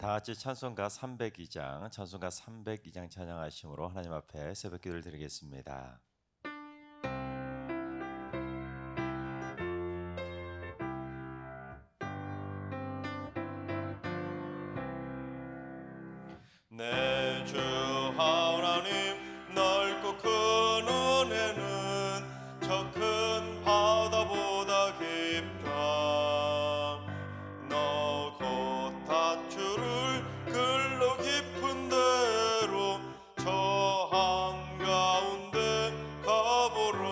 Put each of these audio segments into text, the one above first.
다 같이 찬송가 302장 찬양하심으로 하나님 앞에 새벽기도를 드리겠습니다. 내 주 하나님 넓고 큰 은혜는 저 큰 바다보다 깊다. 너 곧 닷줄을 글로 깊은 데로 저 한가운데 가보라.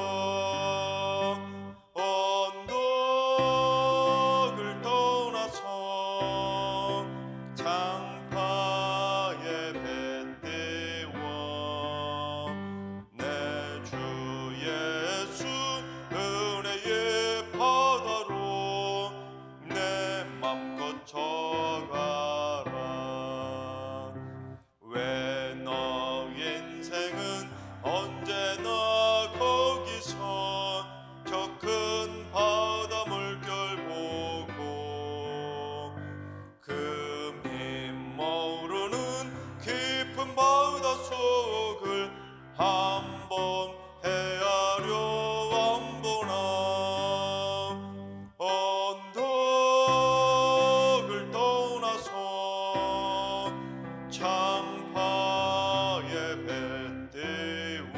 언덕을 떠나서 장파에 뱃대워 내 주 예수 은혜의 바다로 내 맘껏 져가라. 왜 너 인생은 언제나 거기서 저 큰 바다 물결 보고 금이 모르는 깊은 바다 속을 한번 헤아려 안 보나. 언덕을 떠나서 창파에 뱃대워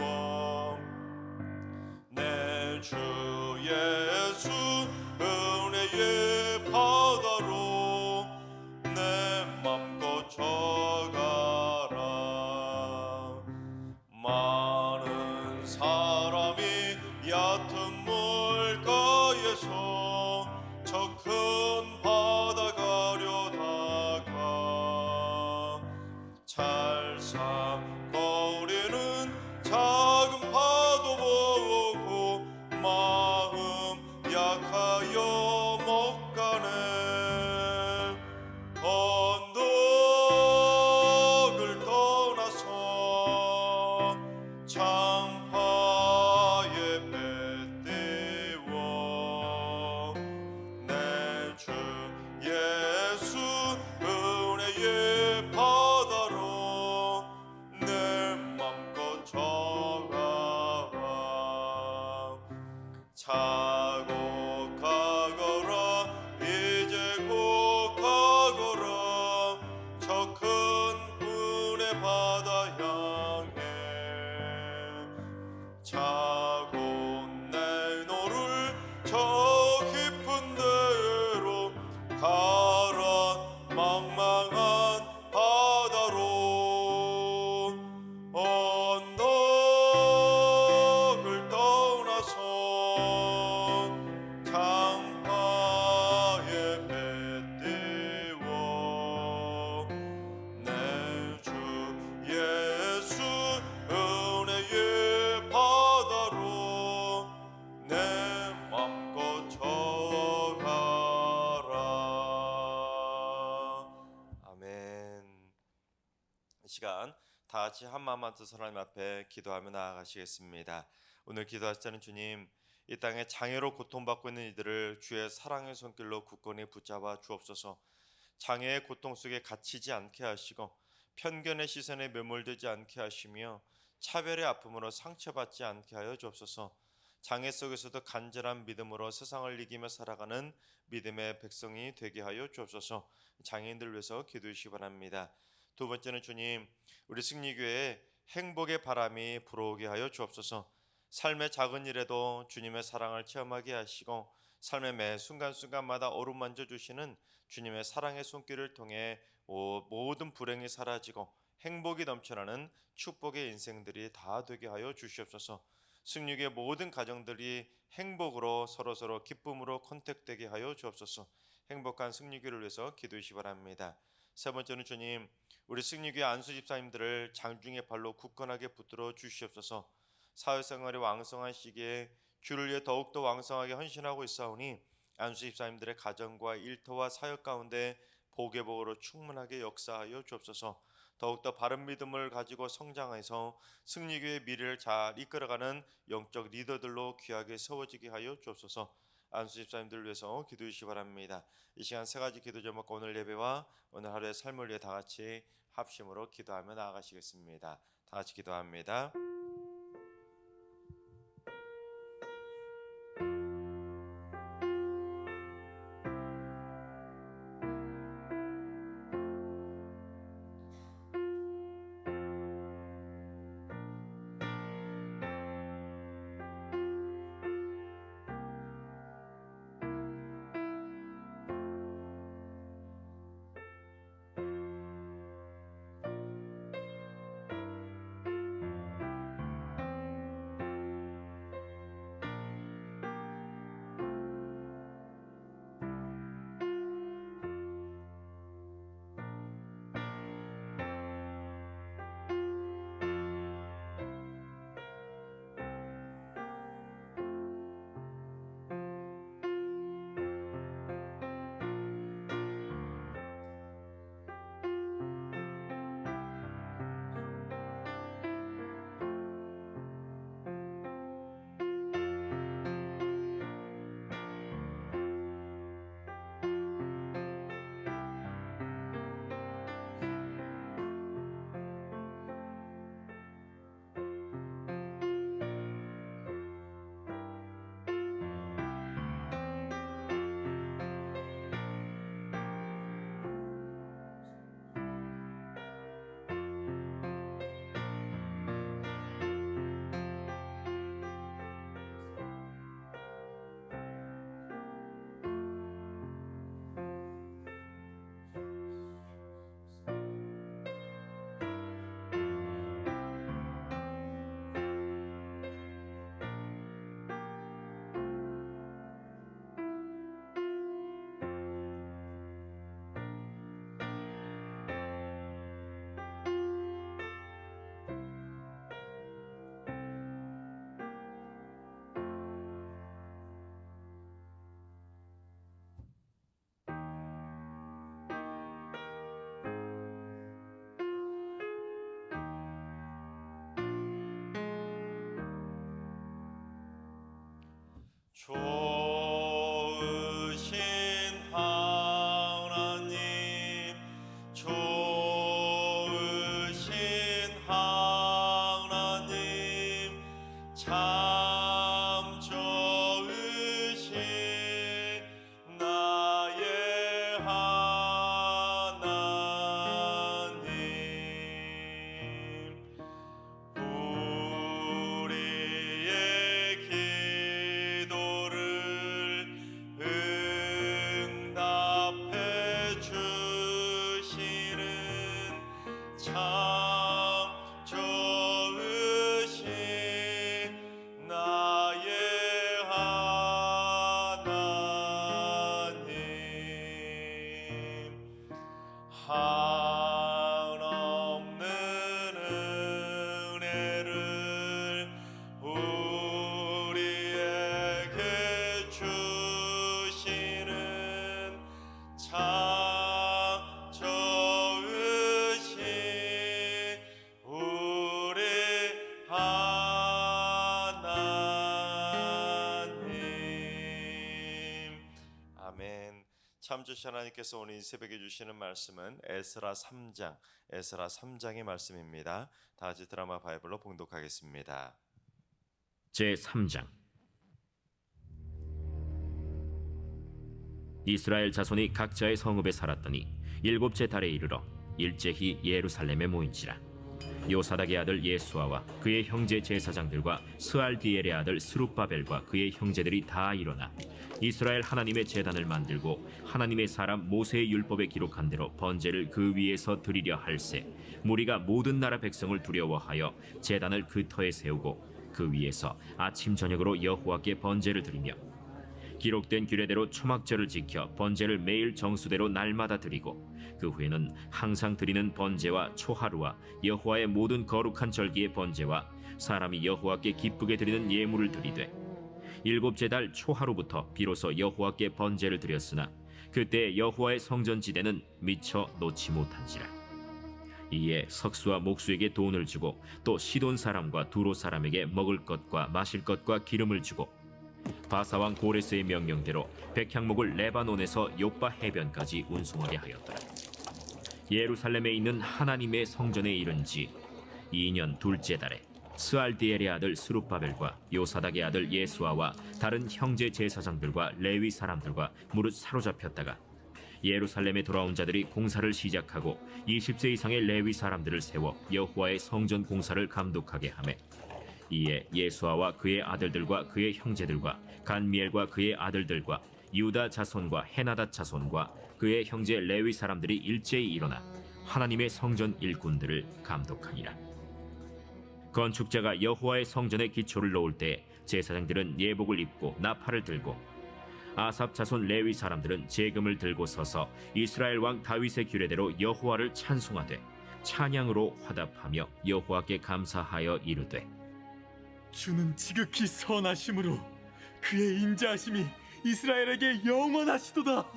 내 주 예수 은혜의 바다로 내 맘껏 져가라. 많은 사람이 얕은 물가에서 저 큰 바다 가려다가 찰싹거리는 작은 파도 보고 마음 약하여 못 가네. 언덕을 떠나서 창파에 뱃대워 내 주 예수 은혜의 바다로 내 맘껏 져가라. 차고 가거라 이제 곧 가거라 저 큰 분의 바다 향해. 차고 내노를 저 깊은 데로 가라. 망망한 바다로 언덕을 떠나서 장파에 뱃대워 내 주 예수 은혜의 바다로 내 맘껏 져가라. 아멘. 이 시간 다 같이 한 마음 한 뜻으로 하나님 앞에 기도하며 나아가시겠습니다. 오늘 기도하시는 주님, 이 땅에 장애로 고통받고 있는 이들을 주의 사랑의 손길로 굳건히 붙잡아 주옵소서. 장애의 고통 속에 갇히지 않게 하시고 편견의 시선에 매몰되지 않게 하시며 차별의 아픔으로 상처받지 않게 하여 주옵소서. 장애 속에서도 간절한 믿음으로 세상을 이기며 살아가는 믿음의 백성이 되게 하여 주옵소서. 장애인들 위해서 기도해 주시기 바랍니다. 두 번째는 주님, 우리 승리교회에 행복의 바람이 불어오게 하여 주옵소서. 삶의 작은 일에도 주님의 사랑을 체험하게 하시고 삶의 매 순간순간마다 어루만져 주시는 주님의 사랑의 손길을 통해 모든 불행이 사라지고 행복이 넘쳐나는 축복의 인생들이 다 되게 하여 주시옵소서. 승리교회 모든 가정들이 행복으로 서로서로 기쁨으로 컨택되게 하여 주옵소서. 행복한 승리교회를 위해서 기도해 주시기 바랍니다. 세 번째는 주님, 우리 승리교회 안수 집사님들을 장중의 발로 굳건하게 붙들어 주시옵소서. 사회생활이 왕성한 시기에 주를 위해 더욱더 왕성하게 헌신하고 있사오니 안수 집사님들의 가정과 일터와 사역 가운데 복의 복으로 충만하게 역사하여 주옵소서. 더욱더 바른 믿음을 가지고 성장해서 승리교회의 미래를 잘 이끌어가는 영적 리더들로 귀하게 세워지게 하여 주옵소서. 안수 집사님들을 위해서 기도해 주시기 바랍니다. 이 시간 세 가지 기도 제목과 오늘 예배와 오늘 하루의 삶을 위해 다 같이 합심으로 기도하며 나아가시겠습니다. 다 같이 기도합니다. 좋으신 하나님, 좋으신 하나님, 참 좋으신 나의 하나님, 우리의 기도를 응답해 주시는 참 좋으신 나의 하나님, 한없는 은혜를 우리에게 주시는 참 좋으신 우리 하나님. 아멘. 참 좋으신 하나님께서 오늘 이 새벽에 주시는 말씀은 에스라 3장의 말씀입니다. 다 같이 드라마 바이블로 봉독하겠습니다. 제3장. 이스라엘 자손이 각자의 성읍에 살았더니 일곱째 달에 이르러 일제히 예루살렘에 모인지라. 요사닥의 아들 예수아와 그의 형제 제사장들과 스알디엘의 아들 스룹바벨과 그의 형제들이 다 일어나 이스라엘 하나님의 제단을 만들고 하나님의 사람 모세의 율법에 기록한 대로 번제를 그 위에서 드리려 할세, 무리가 모든 나라 백성을 두려워하여 제단을 그 터에 세우고 그 위에서 아침 저녁으로 여호와께 번제를 드리며 기록된 규례대로 초막절을 지켜 번제를 매일 정수대로 날마다 드리고 그 후에는 항상 드리는 번제와 초하루와 여호와의 모든 거룩한 절기의 번제와 사람이 여호와께 기쁘게 드리는 예물을 드리되 일곱째 달 초하루부터 비로소 여호와께 번제를 드렸으나 그때 여호와의 성전지대는 미처 놓지 못한지라. 이에 석수와 목수에게 돈을 주고 또 시돈 사람과 두로 사람에게 먹을 것과 마실 것과 기름을 주고 바사왕 고레스의 명령대로 백향목을 레바논에서 요빠 해변까지 운송하게 하였더라. 예루살렘에 있는 하나님의 성전에 이른 지 2년 둘째 달에 스알디엘의 아들 스룹바벨과 요사닥의 아들 예수아와 다른 형제 제사장들과 레위 사람들과 무릇 사로잡혔다가 예루살렘에 돌아온 자들이 공사를 시작하고 20세 이상의 레위 사람들을 세워 여호와의 성전 공사를 감독하게 하매 이에 예수아와 그의 아들들과 그의 형제들과 간미엘과 그의 아들들과 유다 자손과 헤나닷 자손과 그의 형제 레위 사람들이 일제히 일어나 하나님의 성전 일꾼들을 감독하니라. 건축자가 여호와의 성전에 기초를 놓을 때 제사장들은 예복을 입고 나팔을 들고 아삽 자손 레위 사람들은 제금을 들고 서서 이스라엘 왕 다윗의 규례대로 여호와를 찬송하되 찬양으로 화답하며 여호와께 감사하여 이르되 주는 지극히 선하심으로 그의 인자하심이 이스라엘에게 영원하시도다.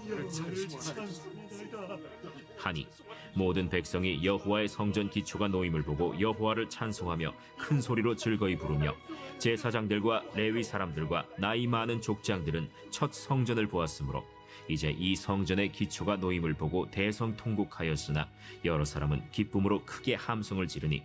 하니 모든 백성이 여호와의 성전 기초가 놓임을 보고 여호와를 찬송하며 큰 소리로 즐거이 부르며 제사장들과 레위 사람들과 나이 많은 족장들은 첫 성전을 보았으므로 이제 이 성전의 기초가 놓임을 보고 대성통곡하였으나 여러 사람은 기쁨으로 크게 함성을 지르니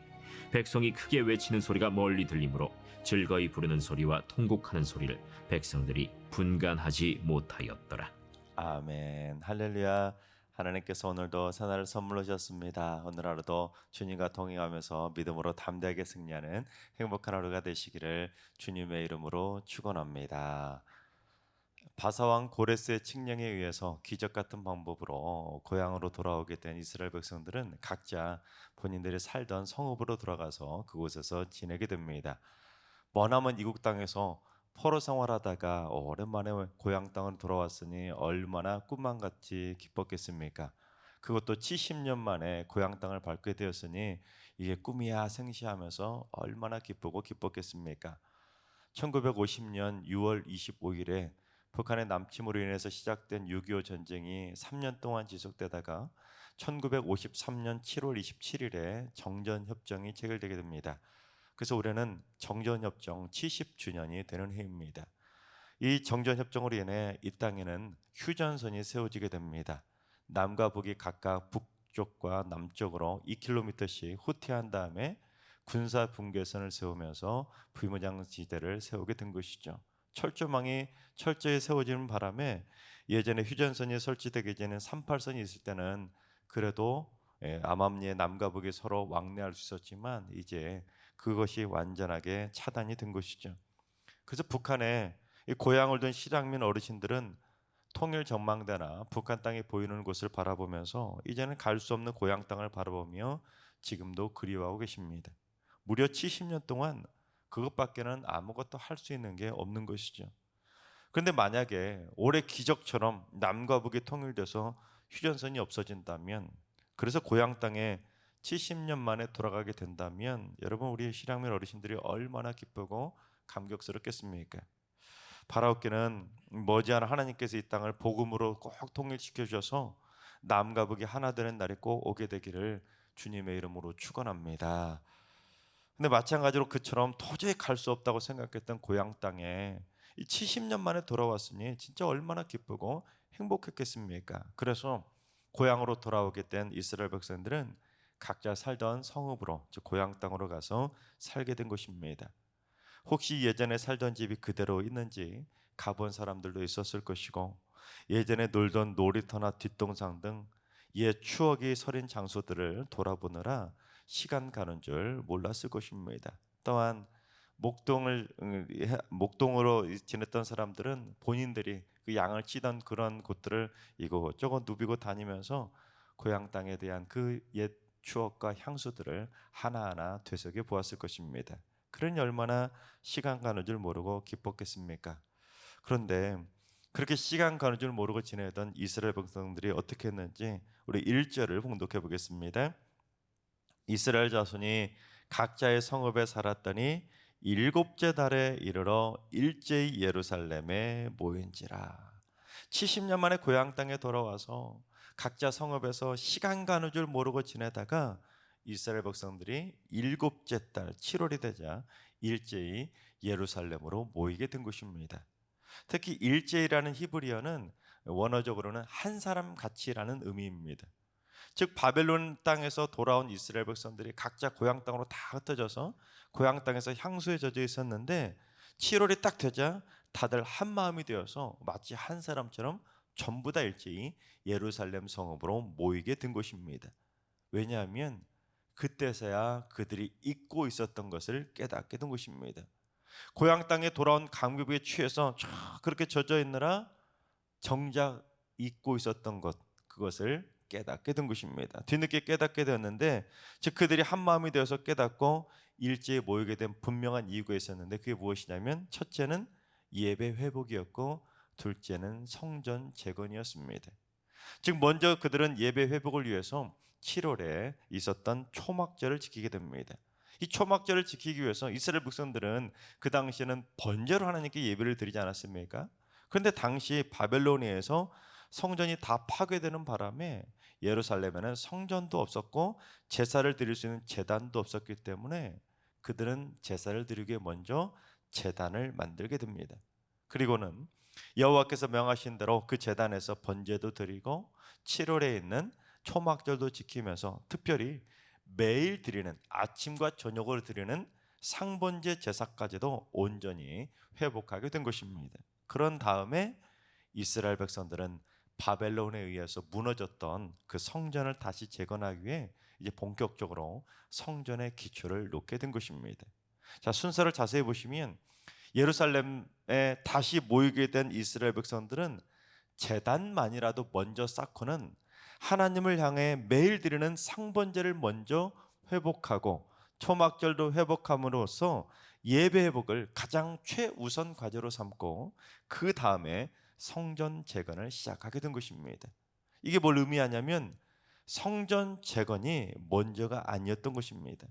백성이 크게 외치는 소리가 멀리 들리므로 즐거이 부르는 소리와 통곡하는 소리를 백성들이 분간하지 못하였더라. 아멘. 할렐루야. 하나님께서 오늘도 새날을 선물로 주셨습니다. 오늘 하루도 주님과 동행하면서 믿음으로 담대하게 승리하는 행복한 하루가 되시기를 주님의 이름으로 축원합니다. 바사왕 고레스의 칙령에 의해서 기적 같은 방법으로 고향으로 돌아오게 된 이스라엘 백성들은 각자 본인들이 살던 성읍으로 돌아가서 그곳에서 지내게 됩니다. 머나먼 이국 땅에서 포로 생활하다가 오랜만에 고향 땅으로 돌아왔으니 얼마나 꿈만같이 기뻤겠습니까? 그것도 70년 만에 고향 땅을 밟게 되었으니 이게 꿈이야 생시하면서 얼마나 기쁘고 기뻤겠습니까? 1950년 6월 25일에 북한의 남침으로 인해서 시작된 6.25 전쟁이 3년 동안 지속되다가 1953년 7월 27일에 정전협정이 체결되게 됩니다. 그래서 올해는 정전협정 70주년이 되는 해입니다. 이 정전협정으로 인해 이 땅에는 휴전선이 세워지게 됩니다. 남과 북이 각각 북쪽과 남쪽으로 2km씩 후퇴한 다음에 군사 분계선을 세우면서 비무장지대를 세우게 된 것이죠. 철조망이 철저히 세워지는 바람에 예전에 휴전선이 설치되기 전에 38선이 있을 때는 그래도 암암리에 남과 북이 서로 왕래할 수 있었지만 이제 그것이 완전하게 차단이 된 것이죠. 그래서 북한의 고향을 둔 실향민 어르신들은 통일 전망대나 북한 땅이 보이는 곳을 바라보면서 이제는 갈 수 없는 고향 땅을 바라보며 지금도 그리워하고 계십니다. 무려 70년 동안 그것밖에는 아무것도 할 수 있는 게 없는 것이죠. 그런데 만약에 올해 기적처럼 남과 북이 통일돼서 휴전선이 없어진다면, 그래서 고향 땅에 70년 만에 돌아가게 된다면 여러분 우리 실향민 어르신들이 얼마나 기쁘고 감격스럽겠습니까? 바라옵기는 머지않아 하나님께서 이 땅을 복음으로 꼭 통일시켜 주셔서 남과 북이 하나 되는 날이 꼭 오게 되기를 주님의 이름으로 축원합니다. 근데 마찬가지로 그처럼 도저히 갈 수 없다고 생각했던 고향 땅에 이 70년 만에 돌아왔으니 진짜 얼마나 기쁘고 행복했겠습니까? 그래서 고향으로 돌아오게 된 이스라엘 백성들은 각자 살던 성읍으로, 즉 고향 땅으로 가서 살게 된 것입니다. 혹시 예전에 살던 집이 그대로 있는지 가본 사람들도 있었을 것이고, 예전에 놀던 놀이터나 뒷동산 등 옛 추억이 서린 장소들을 돌아보느라 시간 가는 줄 몰랐을 것입니다. 또한 목동으로 지냈던 사람들은 본인들이 그 양을 치던 그런 곳들을 이곳저곳 누비고 다니면서 고향 땅에 대한 그 옛 추억과 향수들을 하나하나 되새겨 보았을 것입니다. 그러니 얼마나 시간 가는 줄 모르고 기뻤겠습니까? 그런데 그렇게 시간 가는 줄 모르고 지내던 이스라엘 백성들이 어떻게 했는지 우리 1절을 봉독해 보겠습니다. 이스라엘 자손이 각자의 성읍에 살았더니 7째 달에 이르러 일제히 예루살렘에 모인지라. 70년 만에 고향 땅에 돌아와서 각자 성읍에서 시간 가는 줄 모르고 지내다가 이스라엘 백성들이 7째 달 7월이 되자 일제히 예루살렘으로 모이게 된 것입니다. 특히 일제이라는 히브리어는 원어적으로는 한 사람 같이라는 의미입니다. 즉 바벨론 땅에서 돌아온 이스라엘 백성들이 각자 고향 땅으로 다 흩어져서 고향 땅에서 향수에 젖어 있었는데 7월이 딱 되자 다들 한 마음이 되어서 마치 한 사람처럼 전부 다 일제히 예루살렘 성읍으로 모이게 된 것입니다. 왜냐하면 그때서야 그들이 잊고 있었던 것을 깨닫게 된 것입니다. 고향 땅에 돌아온 강비부에 취해서 쫙 그렇게 젖어 있느라 정작 잊고 있었던 것, 그것을 깨닫게 된 것입니다. 뒤늦게 깨닫게 되었는데, 즉 그들이 한 마음이 되어서 깨닫고 일제에 모이게 된 분명한 이유가 있었는데, 그게 무엇이냐면 첫째는 예배 회복이었고 둘째는 성전 재건이었습니다. 즉 먼저 그들은 예배 회복을 위해서 7월에 있었던 초막절을 지키게 됩니다. 이 초막절을 지키기 위해서 이스라엘 백성들은 그 당시에는 번제로 하나님께 예배를 드리지 않았습니까? 그런데 당시 바벨로니아에서 성전이 다 파괴되는 바람에 예루살렘에는 성전도 없었고 제사를 드릴 수 있는 제단도 없었기 때문에 그들은 제사를 드리기 위해 먼저 제단을 만들게 됩니다. 그리고는 여호와께서 명하신 대로 그 제단에서 번제도 드리고 7월에 있는 초막절도 지키면서 특별히 매일 드리는 아침과 저녁으로 드리는 상번제 제사까지도 온전히 회복하게 된 것입니다. 그런 다음에 이스라엘 백성들은 바벨론에 의해서 무너졌던 그 성전을 다시 재건하기 위해 이제 본격적으로 성전의 기초를 놓게 된 것입니다. 자, 순서를 자세히 보시면 예루살렘에 다시 모이게 된 이스라엘 백성들은 제단만이라도 먼저 쌓고는 하나님을 향해 매일 드리는 상번제를 먼저 회복하고 초막절도 회복함으로써 예배 회복을 가장 최우선 과제로 삼고 그 다음에 성전 재건을 시작하게 된 것입니다. 이게 뭘 의미하냐면 성전 재건이 먼저가 아니었던 것입니다.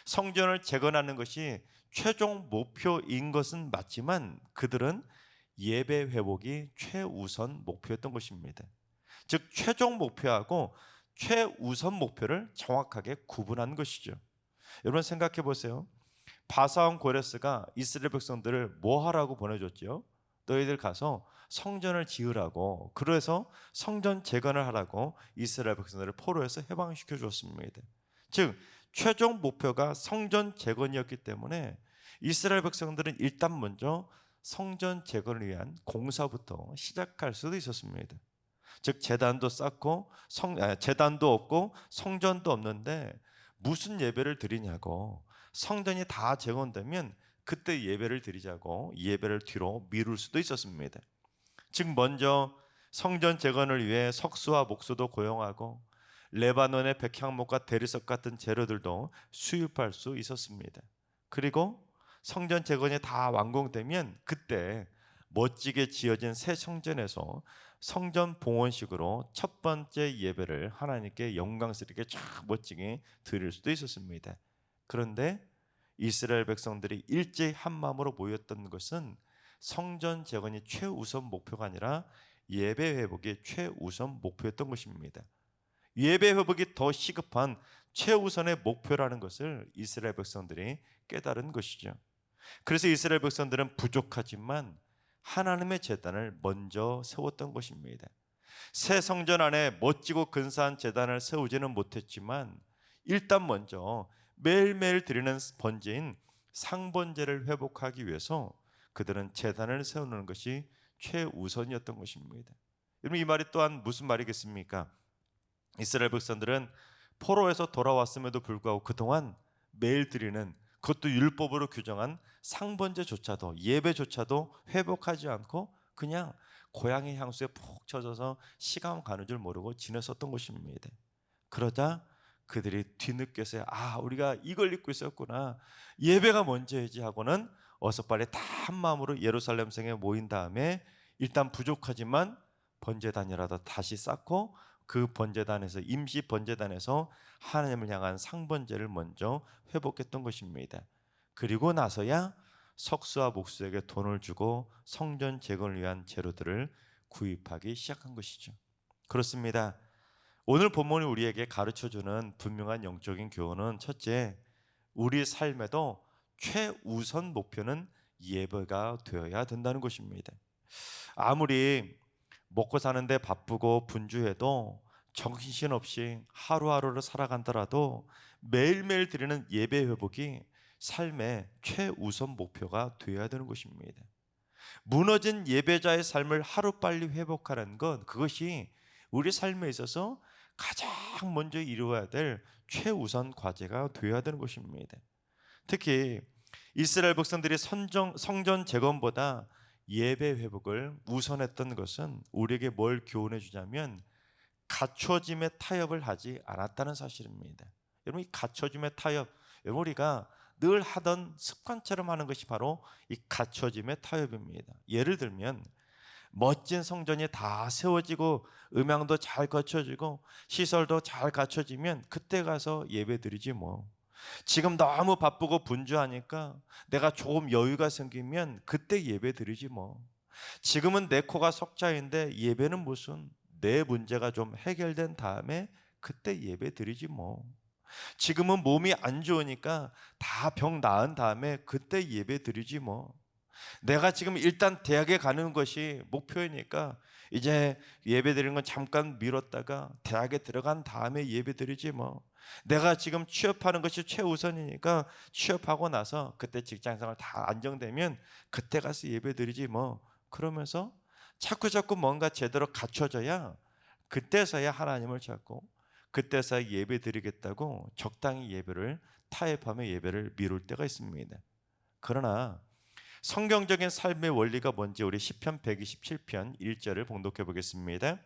성전을 재건하는 것이 최종 목표인 것은 맞지만 그들은 예배 회복이 최우선 목표였던 것입니다. 즉 최종 목표하고 최우선 목표를 정확하게 구분한 것이죠. 여러분 생각해 보세요. 바사왕 고레스가 이스라엘 백성들을 뭐 하라고 보내줬죠? 너희들 가서 성전을 지으라고, 그래서 성전 재건을 하라고 이스라엘 백성들을 포로에서 해방시켜 주었습니다. 즉 최종 목표가 성전 재건이었기 때문에 이스라엘 백성들은 일단 먼저 성전 재건을 위한 공사부터 시작할 수도 있었습니다. 즉 제단도 쌓고 제단도 없고 성전도 없는데 무슨 예배를 드리냐고, 성전이 다 재건되면 그때 예배를 드리자고 예배를 뒤로 미룰 수도 있었습니다. 즉 먼저 성전 재건을 위해 석수와 목수도 고용하고 레바논의 백향목과 대리석 같은 재료들도 수입할 수 있었습니다. 그리고 성전 재건이 다 완공되면 그때 멋지게 지어진 새 성전에서 성전 봉헌식으로 첫 번째 예배를 하나님께 영광스럽게 쫙 멋지게 드릴 수도 있었습니다. 그런데 이스라엘 백성들이 일제히 한 마음으로 모였던 것은 성전 재건이 최우선 목표가 아니라 예배 회복이 최우선 목표였던 것입니다. 예배 회복이 더 시급한 최우선의 목표라는 것을 이스라엘 백성들이 깨달은 것이죠. 그래서 이스라엘 백성들은 부족하지만 하나님의 제단을 먼저 세웠던 것입니다. 새 성전 안에 멋지고 근사한 제단을 세우지는 못했지만 일단 먼저 매일매일 드리는 번제인 상번제를 회복하기 위해서 그들은 제단을 세우는 것이 최우선이었던 것입니다. 여러분 이 말이 또한 무슨 말이겠습니까? 이스라엘 백성들은 포로에서 돌아왔음에도 불구하고 그동안 매일 드리는, 그것도 율법으로 규정한 상번제조차도, 예배조차도 회복하지 않고 그냥 고향의 향수에 푹 젖어서 시간 가는 줄 모르고 지냈었던 것입니다. 그러자 그들이 뒤늦게서야 우리가 이걸 잊고 있었구나, 예배가 먼저이지 하고는 어서 빨리 다 한 마음으로 예루살렘 성에 모인 다음에 일단 부족하지만 번제단이라도 다시 쌓고 그 번제단에서, 임시 번제단에서 하나님을 향한 상번제를 먼저 회복했던 것입니다. 그리고 나서야 석수와 목수에게 돈을 주고 성전 재건을 위한 재료들을 구입하기 시작한 것이죠. 그렇습니다. 오늘 본문이 우리에게 가르쳐주는 분명한 영적인 교훈은 첫째, 우리 삶에도 최우선 목표는 예배가 되어야 된다는 것입니다. 아무리 먹고 사는데 바쁘고 분주해도 정신없이 하루하루를 살아간다라도 매일매일 드리는 예배 회복이 삶의 최우선 목표가 되어야 되는 것입니다. 무너진 예배자의 삶을 하루빨리 회복하는 것, 그것이 우리 삶에 있어서 가장 먼저 이루어야 될 최우선 과제가 되어야 되는 것입니다. 특히 이스라엘 백성들이 성전 재건보다 예배 회복을 우선했던 것은 우리에게 뭘 교훈해 주냐면 갖춰짐의 타협을 하지 않았다는 사실입니다. 여러분, 이 갖춰짐의 타협, 우리가 늘 하던 습관처럼 하는 것이 바로 이 갖춰짐의 타협입니다. 예를 들면 멋진 성전이 다 세워지고 음향도 잘 갖춰지고 시설도 잘 갖춰지면 그때 가서 예배 드리지 뭐. 지금 너무 바쁘고 분주하니까 내가 조금 여유가 생기면 그때 예배 드리지 뭐. 지금은 내 코가 석자인데 예배는 무슨, 내 문제가 좀 해결된 다음에 그때 예배 드리지 뭐. 지금은 몸이 안 좋으니까 다 병 나은 다음에 그때 예배 드리지 뭐. 내가 지금 일단 대학에 가는 것이 목표이니까 이제 예배 드리는 건 잠깐 미뤘다가 대학에 들어간 다음에 예배 드리지 뭐. 내가 지금 취업하는 것이 최우선이니까 취업하고 나서 그때 직장생활 다 안정되면 그때 가서 예배 드리지 뭐. 그러면서 자꾸 뭔가 제대로 갖춰져야 그때서야 하나님을 찾고 그때서야 예배 드리겠다고 적당히 예배를 타협하며 예배를 미룰 때가 있습니다. 그러나 성경적인 삶의 원리가 뭔지 우리 시편 127편 1절을 봉독해 보겠습니다.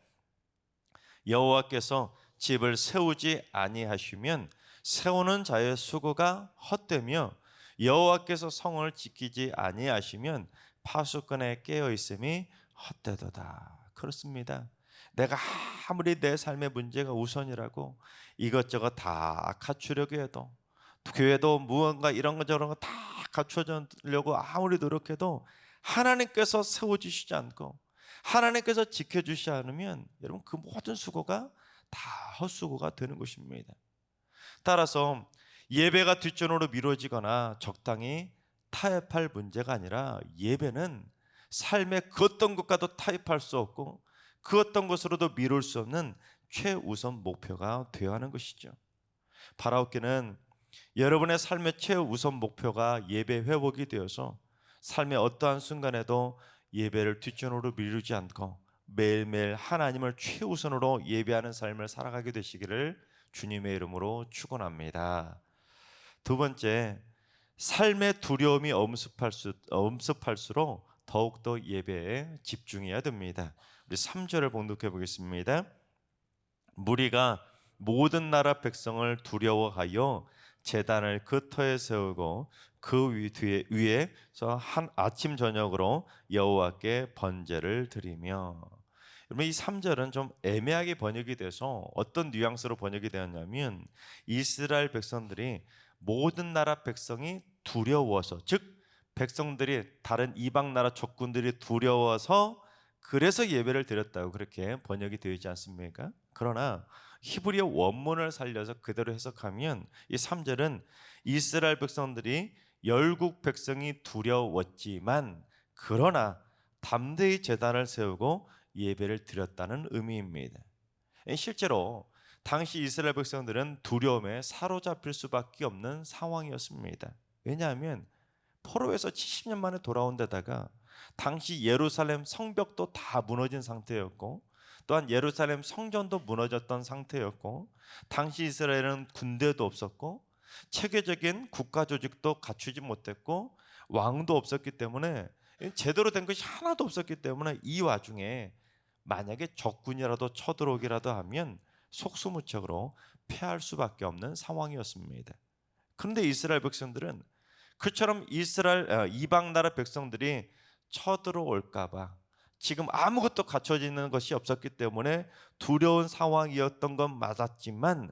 여호와께서 집을 세우지 아니하시면 세우는 자의 수고가 헛되며 여호와께서 성을 지키지 아니하시면 파수꾼의 깨어 있음이 헛되도다. 그렇습니다. 내가 아무리 내 삶의 문제가 우선이라고 이것저것 다 갖추려고 해도, 교회도 무언가 이런 거 저런 거 다 갖춰주려고 아무리 노력해도 하나님께서 세워주시지 않고 하나님께서 지켜주시지 않으면 여러분 그 모든 수고가 다 헛수고가 되는 것입니다. 따라서 예배가 뒷전으로 미뤄지거나 적당히 타협할 문제가 아니라 예배는 삶의 그 어떤 것과도 타협할 수 없고 그 어떤 것으로도 미룰 수 없는 최우선 목표가 되어야 하는 것이죠. 바라옵기는 여러분의 삶의 최우선 목표가 예배 회복이 되어서 삶의 어떠한 순간에도 예배를 뒷전으로 미루지 않고 매일매일 하나님을 최우선으로 예배하는 삶을 살아가게 되시기를 주님의 이름으로 축원합니다. 두 번째, 삶의 두려움이 엄습할수록 더욱더 예배에 집중해야 됩니다. 우리 3절을 봉독해 보겠습니다. 무리가 모든 나라 백성을 두려워하여 제단을 그 터에 세우고 그 위에서 한 아침 저녁으로 여호와께 번제를 드리며. 여러분, 이 3절은 좀 애매하게 번역이 돼서 어떤 뉘앙스로 번역이 되었냐면 이스라엘 백성들이 모든 나라 백성이 두려워서, 즉 백성들이 다른 이방 나라 적군들이 두려워서 그래서 예배를 드렸다고 그렇게 번역이 되어 있지 않습니까? 그러나 히브리어 원문을 살려서 그대로 해석하면 이 3절은 이스라엘 백성들이 열국 백성이 두려웠지만 그러나 담대히 제단을 세우고 예배를 드렸다는 의미입니다. 실제로 당시 이스라엘 백성들은 두려움에 사로잡힐 수밖에 없는 상황이었습니다. 왜냐하면 포로에서 70년 만에 돌아온 데다가 당시 예루살렘 성벽도 다 무너진 상태였고 또한 예루살렘 성전도 무너졌던 상태였고 당시 이스라엘은 군대도 없었고 체계적인 국가 조직도 갖추지 못했고 왕도 없었기 때문에 제대로 된 것이 하나도 없었기 때문에 이 와중에 만약에 적군이라도 쳐들어오기라도 하면 속수무책으로 패할 수밖에 없는 상황이었습니다. 그런데 이스라엘 백성들은 그처럼 이방 나라 백성들이 쳐들어올까봐 지금 아무것도 갖춰지는 것이 없었기 때문에 두려운 상황이었던 건 맞았지만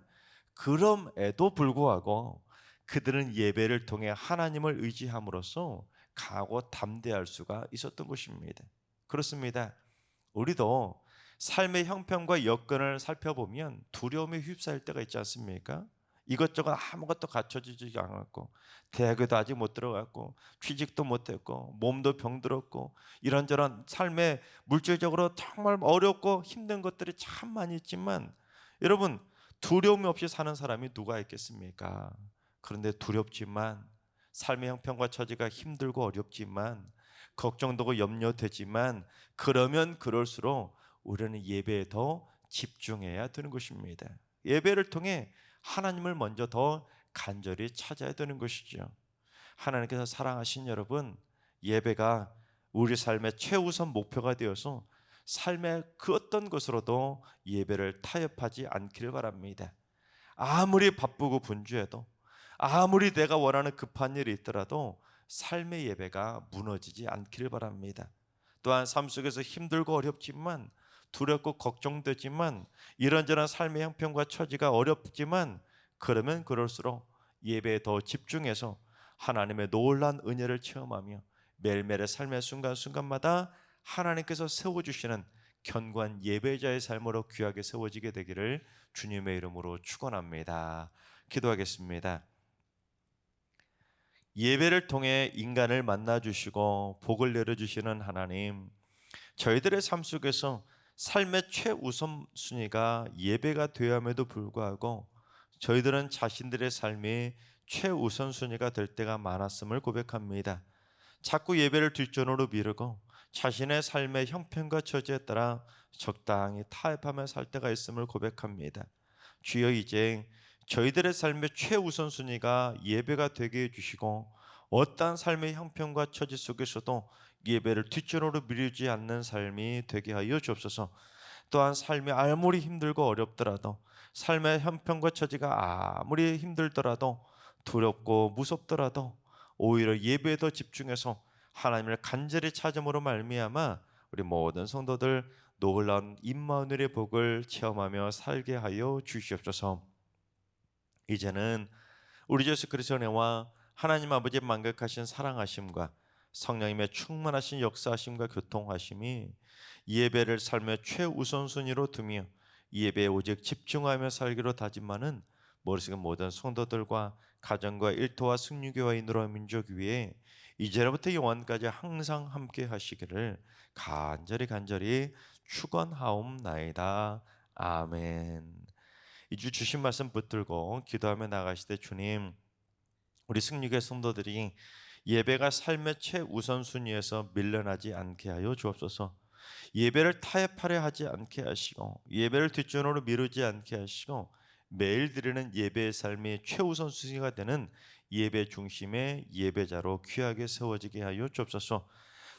그럼에도 불구하고 그들은 예배를 통해 하나님을 의지함으로써 강하고 담대할 수가 있었던 것입니다. 그렇습니다. 우리도 삶의 형편과 여건을 살펴보면 두려움에 휩싸일 때가 있지 않습니까? 이것저것 아무것도 갖춰지지 않았고 대학에도 아직 못 들어갔고 취직도 못했고 몸도 병들었고 이런저런 삶에 물질적으로 정말 어렵고 힘든 것들이 참 많이 있지만 여러분 두려움 없이 사는 사람이 누가 있겠습니까? 그런데 두렵지만 삶의 형편과 처지가 힘들고 어렵지만 걱정되고 염려되지만 그러면 그럴수록 우리는 예배에 더 집중해야 되는 것입니다. 예배를 통해 하나님을 먼저 더 간절히 찾아야 되는 것이죠. 하나님께서 사랑하신 여러분, 예배가 우리 삶의 최우선 목표가 되어서 삶의 그 어떤 것으로도 예배를 타협하지 않기를 바랍니다. 아무리 바쁘고 분주해도 아무리 내가 원하는 급한 일이 있더라도 삶의 예배가 무너지지 않기를 바랍니다. 또한 삶 속에서 힘들고 어렵지만 두렵고 걱정되지만 이런저런 삶의 형편과 처지가 어렵지만 그러면 그럴수록 예배에 더 집중해서 하나님의 놀라운 은혜를 체험하며 매일매일의 삶의 순간순간마다 하나님께서 세워주시는 견고한 예배자의 삶으로 귀하게 세워지게 되기를 주님의 이름으로 축원합니다. 기도하겠습니다. 예배를 통해 인간을 만나주시고 복을 내려주시는 하나님, 저희들의 삶 속에서 삶의 최우선순위가 예배가 되어야 함에도 불구하고 저희들은 자신들의 삶이 최우선순위가 될 때가 많았음을 고백합니다. 자꾸 예배를 뒷전으로 미루고 자신의 삶의 형편과 처지에 따라 적당히 타협하며 살 때가 있음을 고백합니다. 주여, 이제 저희들의 삶의 최우선순위가 예배가 되게 해주시고 어떠한 삶의 형편과 처지 속에서도 예배를 뒷전으로 미루지 않는 삶이 되게 하여 주옵소서. 또한 삶이 아무리 힘들고 어렵더라도 삶의 형편과 처지가 아무리 힘들더라도 두렵고 무섭더라도 오히려 예배에 더 집중해서 하나님을 간절히 찾음으로 말미암아 우리 모든 성도들 놀라운 임마누엘의 복을 체험하며 살게 하여 주시옵소서. 이제는 우리 예수 그리스도의 은혜와 하나님 아버지의 만극하신 사랑하심과 성령님의 충만하신 역사하심과 교통하심이 예배를 삶의 최우선순위로 두며 예배에 오직 집중하며 살기로 다짐하는 머릿속의 모든 성도들과 가정과 일터와 승리교와 인도와 민족 위에 이제로부터 영원까지 항상 함께 하시기를 간절히 축원하옵나이다. 아멘. 이 주 주신 말씀 붙들고 기도하며 나가시되, 주님, 우리 승리교회 성도들이 예배가 삶의 최우선순위에서 밀려나지 않게 하여 주옵소서. 예배를 타협하려 하지 않게 하시고 예배를 뒷전으로 미루지 않게 하시고 매일 드리는 예배의 삶이 최우선순위가 되는 예배 중심의 예배자로 귀하게 세워지게 하여 주옵소서.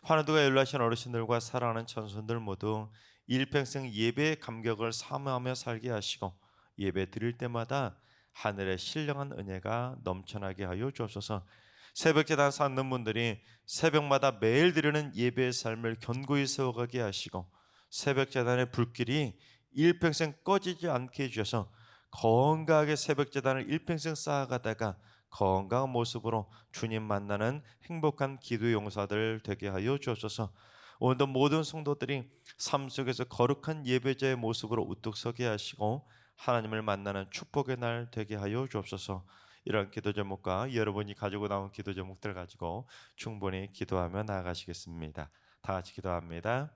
환우두가 연락하신 어르신들과 사랑하는 천손들 모두 일평생 예배의 감격을 사모하며 살게 하시고 예배 드릴 때마다 하늘의 신령한 은혜가 넘쳐나게 하여 주옵소서. 새벽제단 쌓는 분들이 새벽마다 매일 드리는 예배의 삶을 견고히 세워가게 하시고 새벽제단의 불길이 일평생 꺼지지 않게 해주셔서 건강하게 새벽제단을 일평생 쌓아가다가 건강한 모습으로 주님 만나는 행복한 기도 용사들 되게 하여 주옵소서. 오늘도 모든 성도들이 삶 속에서 거룩한 예배자의 모습으로 우뚝 서게 하시고 하나님을 만나는 축복의 날 되게 하여 주옵소서. 이런 기도 제목과 여러분이 가지고 나온 기도 제목들 가지고 충분히 기도하며 나아가시겠습니다. 다 같이 기도합니다.